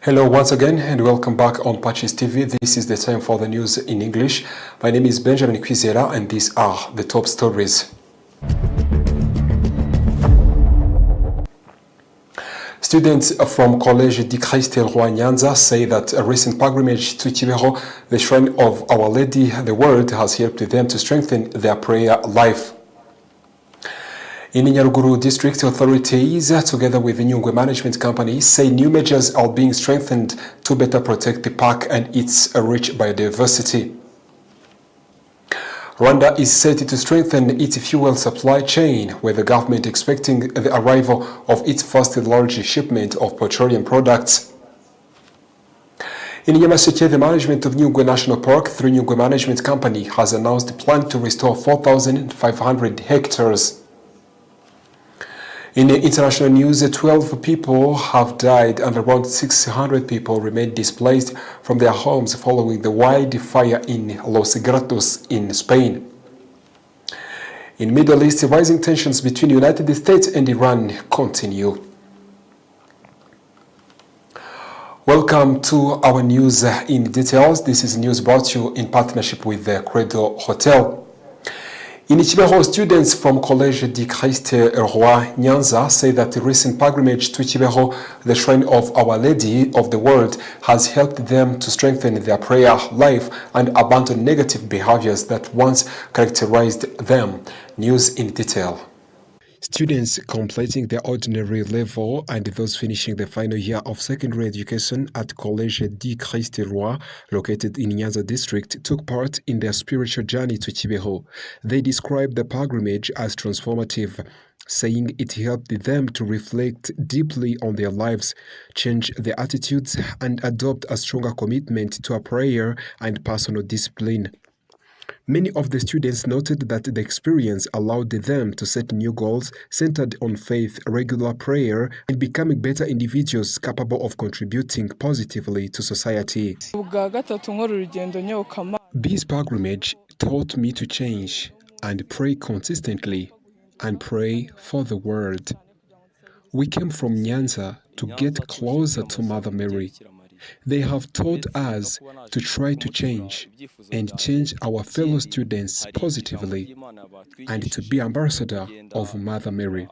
Hello once again and welcome back on PACIS TV. This is the time for the news in English. My name is Benjamin Kwizera and these are the top stories. Students from Collège du Christ Roi Nyanza say that a recent pilgrimage to Kibeho, the shrine of Our Lady the World, has helped them to strengthen their prayer life. In Nyaruguru district, authorities, together with the Nyungwe management company, say new measures are being strengthened to better protect the park and its rich biodiversity. Rwanda is set to strengthen its fuel supply chain, with the government expecting the arrival of its first large shipment of petroleum products. In Yamaseke, the management of Nyungwe National Park, through Nyungwe Management Company, has announced a plan to restore 4,500 hectares. In international news, 12 people have died and around 600 people remain displaced from their homes following the wildfire in Los Gatos in Spain. In Middle East, rising tensions between the United States and Iran continue. Welcome to our news in details. This is news brought to you in partnership with the Credo Hotel. In Kibeho, students from Collège du Christ Roi Nyanza say that the recent pilgrimage to Kibeho, the shrine of Our Lady of the World, has helped them to strengthen their prayer life and abandon negative behaviors that once characterized them. News in detail. Students completing their ordinary level and those finishing the final year of secondary education at Collège du Christ Roi, located in Nyanza district, took part in their spiritual journey to Kibeho. They described the pilgrimage as transformative, saying it helped them to reflect deeply on their lives, change their attitudes, and adopt a stronger commitment to a prayer and personal discipline. Many of the students noted that the experience allowed them to set new goals centered on faith, regular prayer, and becoming better individuals capable of contributing positively to society. This pilgrimage taught me to change and pray consistently and pray for the world. We came from Nyanza to get closer to Mother Mary. They have taught us to try to change and change our fellow students positively and to be ambassador of Mother Mary.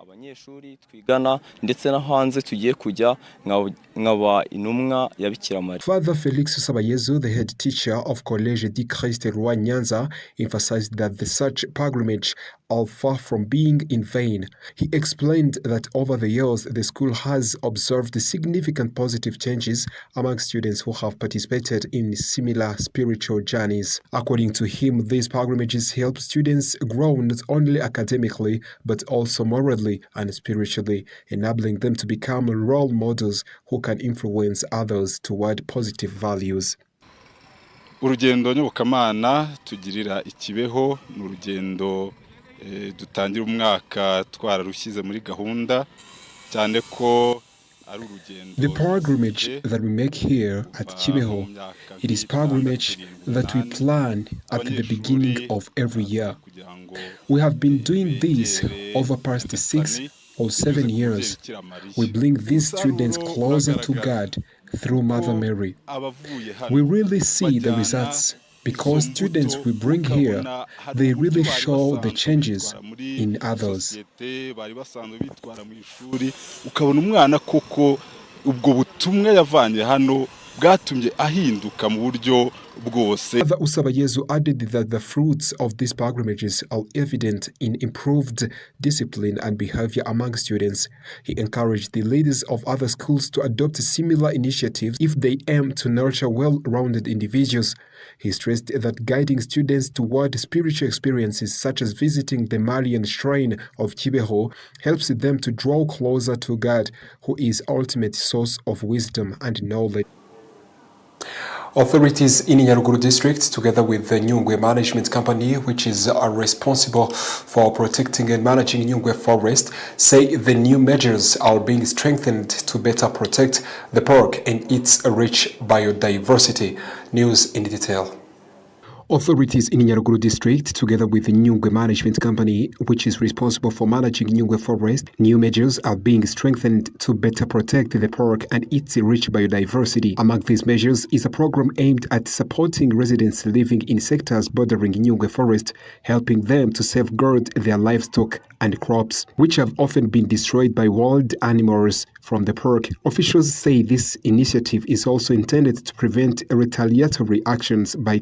Father Felix Sabayezu, the head teacher of Collège du Christ Roi Nyanza, emphasized that the such pilgrimage are far from being in vain. He explained that over the years, the school has observed significant positive changes among students who have participated in similar spiritual journeys. According to him, these pilgrimages help students grow not only academically, but also morally and spiritually, enabling them to become role models who can influence others toward positive values. Urugendo nyobokamana tugirira ikibeho n'urugendo dutangira umwaka twararushyize muri gahunda cyane ko ari urugendo. The pilgrimage that we make here at Kibeho, it is pilgrimage that we plan at the beginning of every year. We have been doing this over past 6 or 7 years. We bring these students closer to God through Mother Mary. We really see the results because students we bring here, they really show the changes in others. Ukabona umwana koko ubwo butumwa yavanye hano bwatumye ahinduka mu buryo bwose. Father Usabayezu added that the fruits of these pilgrimages are evident in improved discipline and behavior among students. He encouraged the leaders of other schools to adopt similar initiatives if they aim to nurture well-rounded individuals. He stressed that guiding students toward spiritual experiences such as visiting the Marian shrine of Kibeho helps them to draw closer to God, who is ultimate source of wisdom and knowledge. Authorities in Nyaruguru district, together with the Nyungwe Management Company, which is responsible for protecting and managing Nyungwe forest, say the new measures are being strengthened to better protect the park and its rich biodiversity. News in detail. Authorities in Nyaruguru district, together with the Nyungwe Management Company, which is responsible for managing Nyungwe Forest, new measures are being strengthened to better protect the park and its rich biodiversity. Among these measures is a program aimed at supporting residents living in sectors bordering Nyungwe Forest, helping them to safeguard their livestock and crops, which have often been destroyed by wild animals from the park. Officials say this initiative is also intended to prevent retaliatory actions by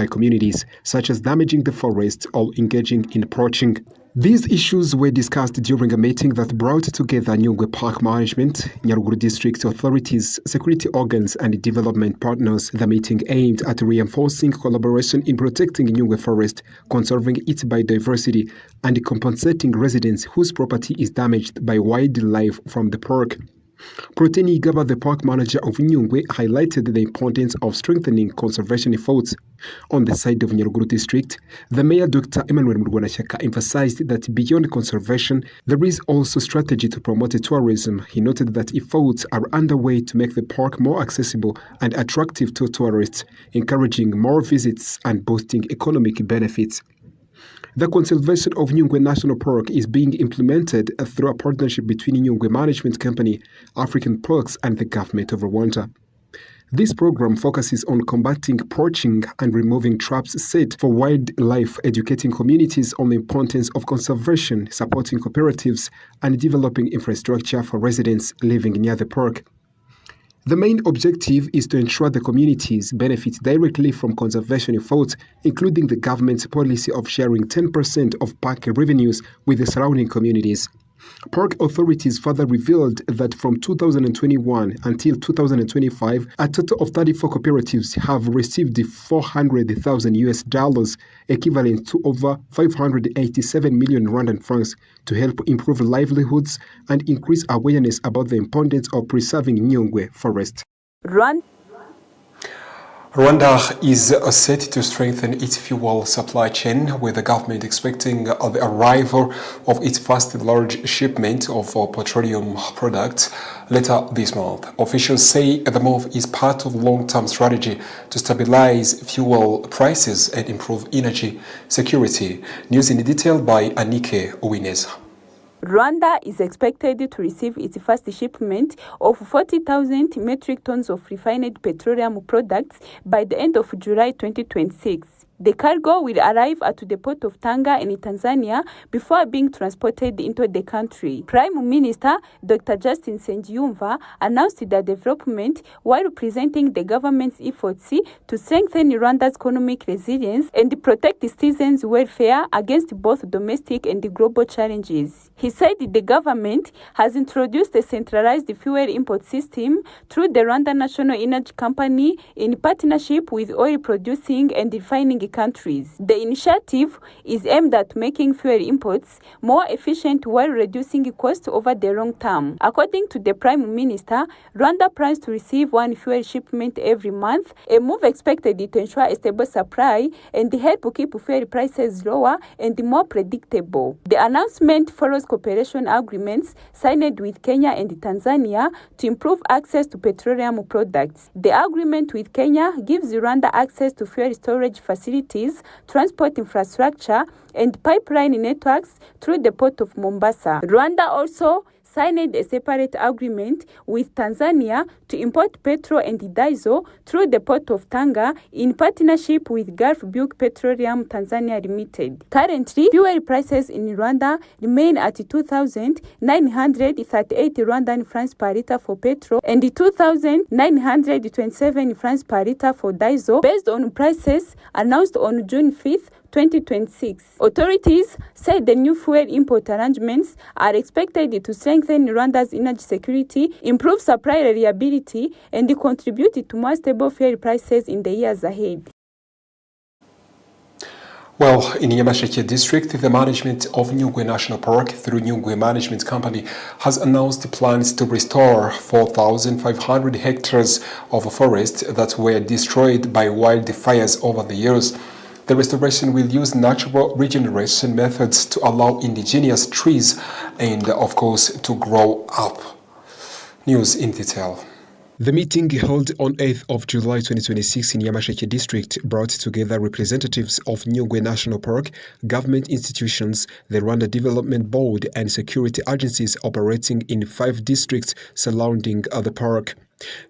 communities, such as damaging the forest or engaging in poaching. These issues were discussed during a meeting that brought together Nyungwe Park Management, Nyaruguru District authorities, security organs, and development partners. The meeting aimed at reinforcing collaboration in protecting Nyungwe Forest, conserving its biodiversity, and compensating residents whose property is damaged by wildlife from the park. Proteni Gaba, the park manager of Nyungwe, highlighted the importance of strengthening conservation efforts. On the side of Nyaruguru district, the mayor Dr. Emmanuel Murwanashyaka emphasized that beyond conservation, there is also strategy to promote tourism. He noted that efforts are underway to make the park more accessible and attractive to tourists, encouraging more visits and boosting economic benefits. The conservation of Nyungwe National Park is being implemented through a partnership between Nyungwe Management Company, African Parks, and the government of Rwanda. This program focuses on combating poaching and removing traps set for wildlife, educating communities on the importance of conservation, supporting cooperatives, and developing infrastructure for residents living near the park. The main objective is to ensure the communities benefit directly from conservation efforts, including the government's policy of sharing 10% of park revenues with the surrounding communities. Park authorities further revealed that from 2021 until 2025, a total of 34 cooperatives have received $400,000, equivalent to over 587 million Rwandan francs, to help improve livelihoods and increase awareness about the importance of preserving Nyungwe forest. Rwanda is set to strengthen its fuel supply chain, with the government expecting the arrival of its first large shipment of petroleum products later this month. Officials say the move is part of a long-term strategy to stabilize fuel prices and improve energy security. News in detail by Anike Uwineza. Rwanda is expected to receive its first shipment of 40,000 metric tons of refined petroleum products by the end of July 2026. The cargo will arrive at the port of Tanga in Tanzania before being transported into the country. Prime Minister Dr. Justin Nsengiyumva announced the development while presenting the government's efforts to strengthen Rwanda's economic resilience and protect citizens' welfare against both domestic and global challenges. He said the government has introduced a centralized fuel import system through the Rwanda National Energy Company in partnership with oil producing and refining countries. The initiative is aimed at making fuel imports more efficient while reducing costs over the long term. According to the Prime Minister, Rwanda plans to receive one fuel shipment every month, a move expected to ensure a stable supply and help keep fuel prices lower and more predictable. The announcement follows cooperation agreements signed with Kenya and Tanzania to improve access to petroleum products. The agreement with Kenya gives Rwanda access to fuel storage facilities, transport infrastructure, and pipeline networks through the port of Mombasa. Rwanda also signed a separate agreement with Tanzania to import petrol and diesel through the port of Tanga in partnership with Gulf Bulk Petroleum Tanzania Limited. Currently, fuel prices in Rwanda remain at 2,938 Rwandan francs per litre for petrol and 2,927 francs per litre for diesel, based on prices announced on June 5th, 2026. Authorities said the new fuel import arrangements are expected to strengthen Rwanda's energy security, improve supply reliability, and contribute to more stable fuel prices in the years ahead. Well, in Nyamasheke district, the management of Nyungwe National Park through Nyungwe Management Company has announced plans to restore 4,500 hectares of forest that were destroyed by wildfires over the years. The restoration will use natural regeneration methods to allow indigenous trees and, of course, to grow up. News in detail. The meeting held on 8th of July 2026 in Nyamasheke district brought together representatives of Nyungwe National Park, government institutions, the Rwanda Development Board and security agencies operating in 5 districts surrounding the park.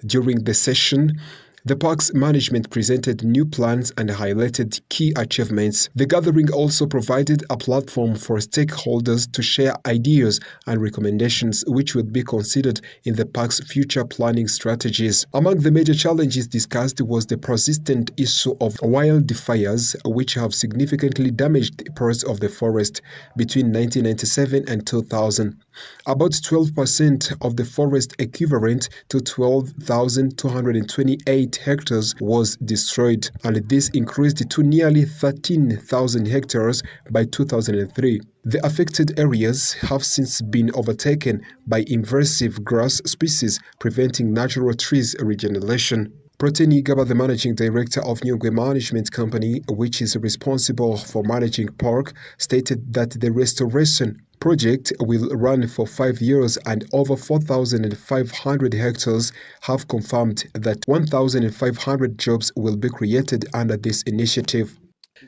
During the session, the park's management presented new plans and highlighted key achievements. The gathering also provided a platform for stakeholders to share ideas and recommendations which would be considered in the park's future planning strategies. Among the major challenges discussed was the persistent issue of wildfires, which have significantly damaged parts of the forest between 1997 and 2000. About 12% of the forest, equivalent to 12,228 hectares, was destroyed, and this increased to nearly 13,000 hectares by 2003. The affected areas have since been overtaken by invasive grass species, preventing natural trees regeneration. Proteni Gaba, the managing director of Nyungwe Management Company, which is responsible for managing park, stated that the restoration project will run for 5 years and over 4,500 hectares have confirmed that 1,500 jobs will be created under this initiative.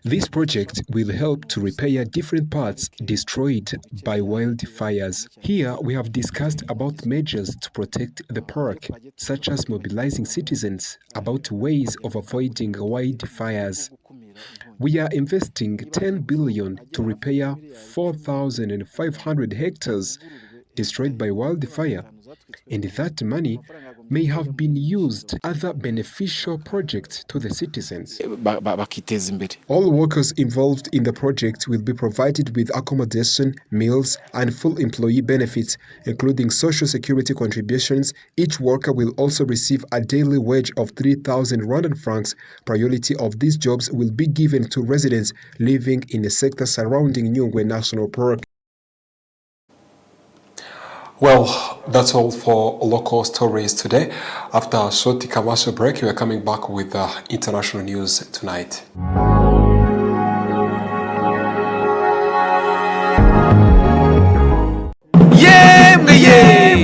This project will help to repair different parts destroyed by wildfires. Here we have discussed about measures to protect the park, such as mobilizing citizens about ways of avoiding wildfires. We are investing 10 billion to repair 4,500 hectares destroyed by wildfire, and that money may have been used other beneficial projects to the citizens. All workers involved in the project will be provided with accommodation, meals, and full employee benefits, including social security contributions. Each worker will also receive a daily wage of 3,000 Rwandan francs. Priority of these jobs will be given to residents living in the sector surrounding Nyungwe National Park. Well, that's all for local stories today. After a short commercial break, we are coming back with international news tonight.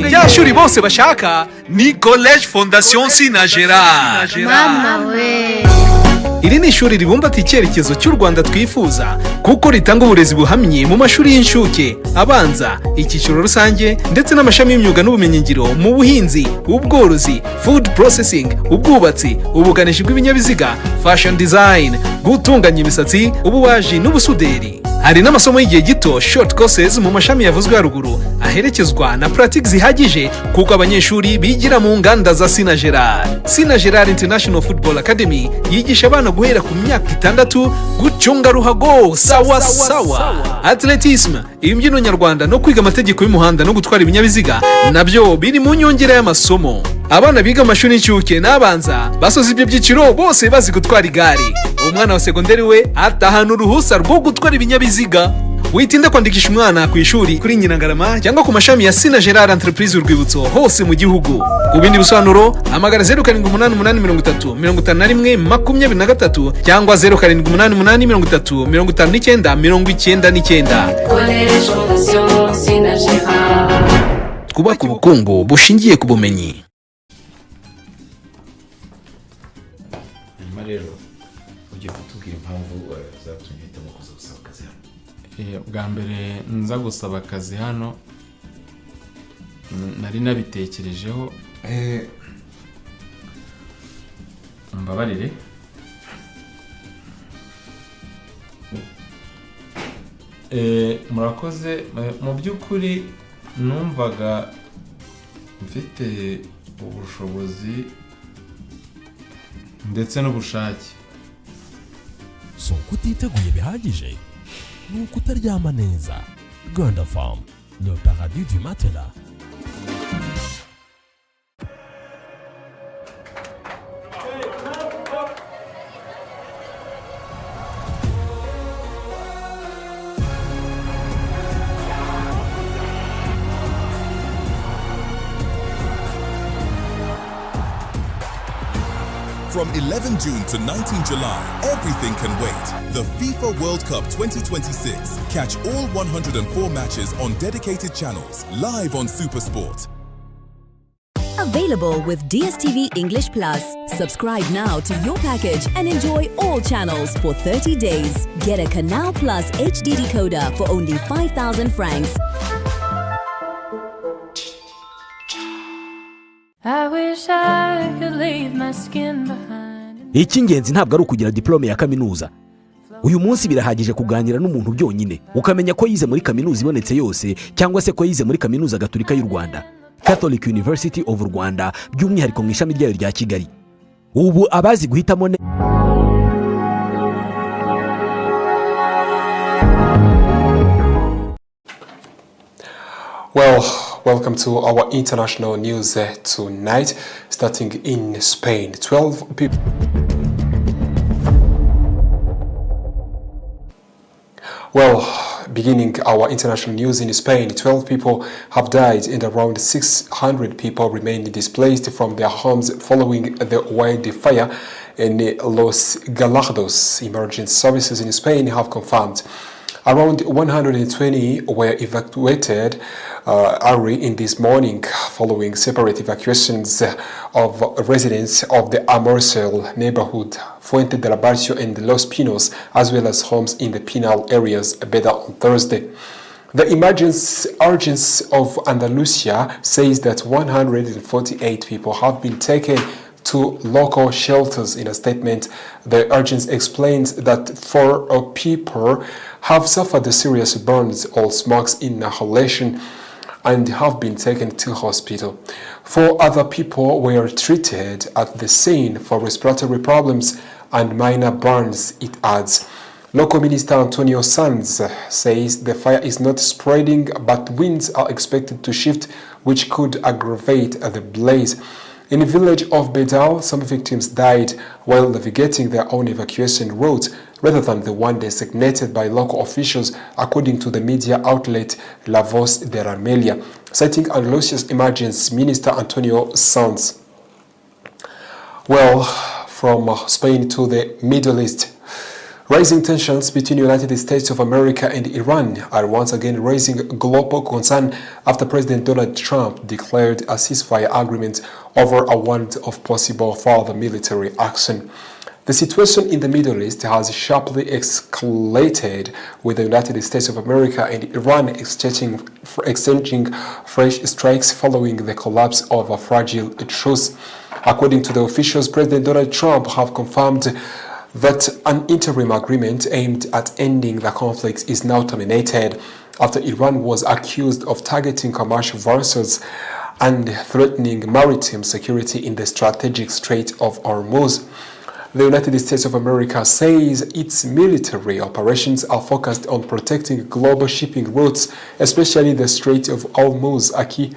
Ya shuri bose bashaka ni College Fondation Sinagera. Mama we. Iri ni ishuri ribumbatiye icyerekezo cy'u Rwanda twifuza kuko ritanga uburezi buhamye mu mashuri y'inshuke, abanza, icyiciro rusange ndetse n'amashami y'imyuga n'ubumenyingiro mu buhinzi, ubworozi, food processing, ubwubatsi, ubukanishi bw'ibinyabiziga, fashion design, gutunganya imisatsi, ububaji n'ubusuderi. Hari n'amasomo y'igihe gito short courses mu mashami yavuzwe haruguru aherekezwa na practice zihagije kuko abanyeshuri bigira mu nganda za Sinagera International Football Academy yigisha abana guhera ku myaka 6 gucunga ruhago sawa. Athleticism, imbyino nyarwanda no kwiga amategeko y'umuhanda no gutwara ibinyabiziga nabyo biri mu nyongera y'amasomo. Abana biga amashuri y'incuke n'abanza basoza ibyo byiciro bose bazi gutwara igare. Umwana wa segonderi we atahana uruhusa rwo gutwara ibinyabiziga. Witinda kwandikisha umwana ku ishuri kuri Nyirangarama cyangwa ku mashami ya Sinagera Entreprise Urwibutso hose mu gihugu. Ku bindi bisobanuro hamagara 0788355123 cyangwa 0788355999. College Fondation Sinagera. Twubaka ubukungu bushingiye ku bumenyi. Rero ugiye kutubwira impamvu zatumye hitamo kuza gusaba akazi hano. Bwa mbere nza gusaba akazi hano nari nabitekerejeho, mbabarire. Murakoze. Mu by'ukuri numvaga mfite ubushobozi ndetse n'ubushake. So kutiteguye bihagije ni ukutaryama neza. Rwanda Farm, le paradis du matelas. From 11 June to 19 July, everything can wait. The FIFA World Cup 2026. Catch all 104 matches on dedicated channels, live on SuperSport. Available with DSTV English Plus. Subscribe now to your package and enjoy all channels for 30 days. Get a Canal Plus HD decoder for only 5,000 francs. I wish I could leave my skin behind. Icy'ingenzi ntabwo ari ukugira diplome ya kaminuza. Uyu munsi birahagije kuganira n'umuntu byonyine ukamenya ko yize muri kaminuza ibonetse yose cyangwa se ko yize muri kaminuza Gatolika y'u Rwanda, Catholic University of Rwanda, by'umwihariko mu ishami ryayo rya Kigali. Ubu abazi guhitamo Well, welcome to our international news tonight, starting in Spain. 12 people. Well, beginning our international news in Spain, 12 people have died and around 600 people remain displaced from their homes following the wildfire in Los Galardos. Emergency services in Spain have confirmed around 120 were evacuated early in this morning following separate evacuations of residents of the Amorsel neighborhood, Fuente de la Barcio and Los Pinos, as well as homes in the Pinal areas, Beda on Thursday. The emergency agency of Andalusia says that 148 people have been taken to local shelters. In a statement, the agency explains that 4 people have suffered serious burns or smokes inhalation and have been taken to hospital. 4 other people were treated at the scene for respiratory problems and minor burns, it adds. Local Minister Antonio Sanz says the fire is not spreading, but winds are expected to shift, which could aggravate the blaze. In the village of Bedal, some victims died while navigating their own evacuation routes rather than the one designated by local officials, according to the media outlet La Voz de la Armelia, citing Andalusia's emergency minister Antonio Sanz. Well, from Spain to the Middle East. Rising tensions between the United States of America and Iran are once again raising global concern after President Donald Trump declared a ceasefire agreement over a want of possible further military action. The situation in the Middle East has sharply escalated, with the United States of America and Iran exchanging fresh strikes following the collapse of a fragile truce. According to the officials, President Donald Trump have confirmed that an interim agreement aimed at ending the conflict is now terminated after Iran was accused of targeting commercial vessels and threatening maritime security in the strategic Strait of Hormuz. The United States of America says its military operations are focused on protecting global shipping routes, especially the Strait of Hormuz, a key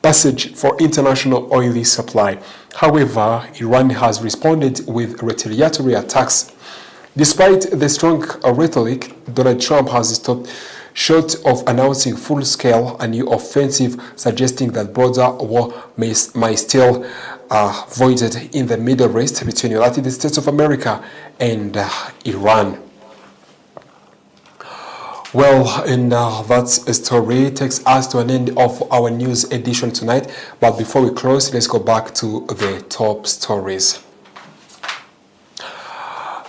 passage for international oil supply. However, Iran has responded with retaliatory attacks. Despite the strong rhetoric, Donald Trump has stopped short of announcing full-scale a new offensive, suggesting that broader war might still avoided in the Middle East between the United States of America and Iran. Well, and that story takes us to an end of our news edition tonight. But before we close, let's go back to the top stories.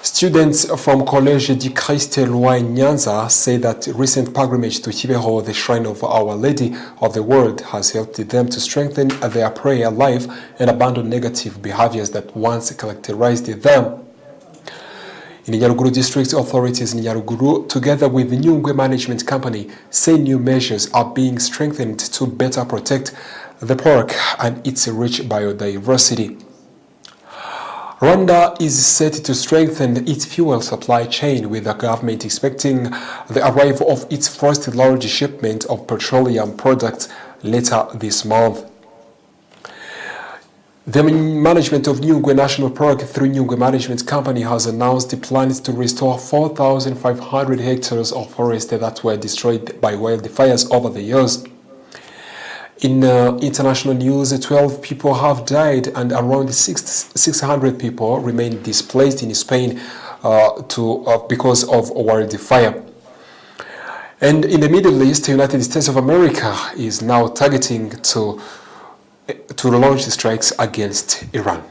Students from Collège du Christ Roi Nyanza say that recent pilgrimage to Kibeho, the shrine of Our Lady of the World, has helped them to strengthen their prayer life and abandon negative behaviors that once characterized them. In the Nyaruguru district, authorities in Nyaruguru, together with the Nyungwe Management Company, say new measures are being strengthened to better protect the park and its rich biodiversity. Rwanda is set to strengthen its fuel supply chain, with the government expecting the arrival of its first large shipment of petroleum products later this month. The management of Nyungwe National Park through Nyungwe Management Company has announced plans to restore 4,500 hectares of forest that were destroyed by wildfires over the years. In international news, 12 people have died and around 600 people remain displaced in Spain because of wildfire. And in the Middle East, the United States of America is now targeting to to launch strikes against Iran.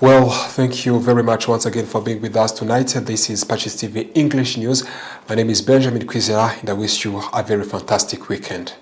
Well, thank you very much once again for being with us tonight. This is PACIS TV English News. My name is Benjamin Kwizera, and I wish you a very fantastic weekend.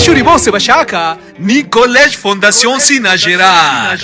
Shuri bose bashaka ni College Fondation Sinagera.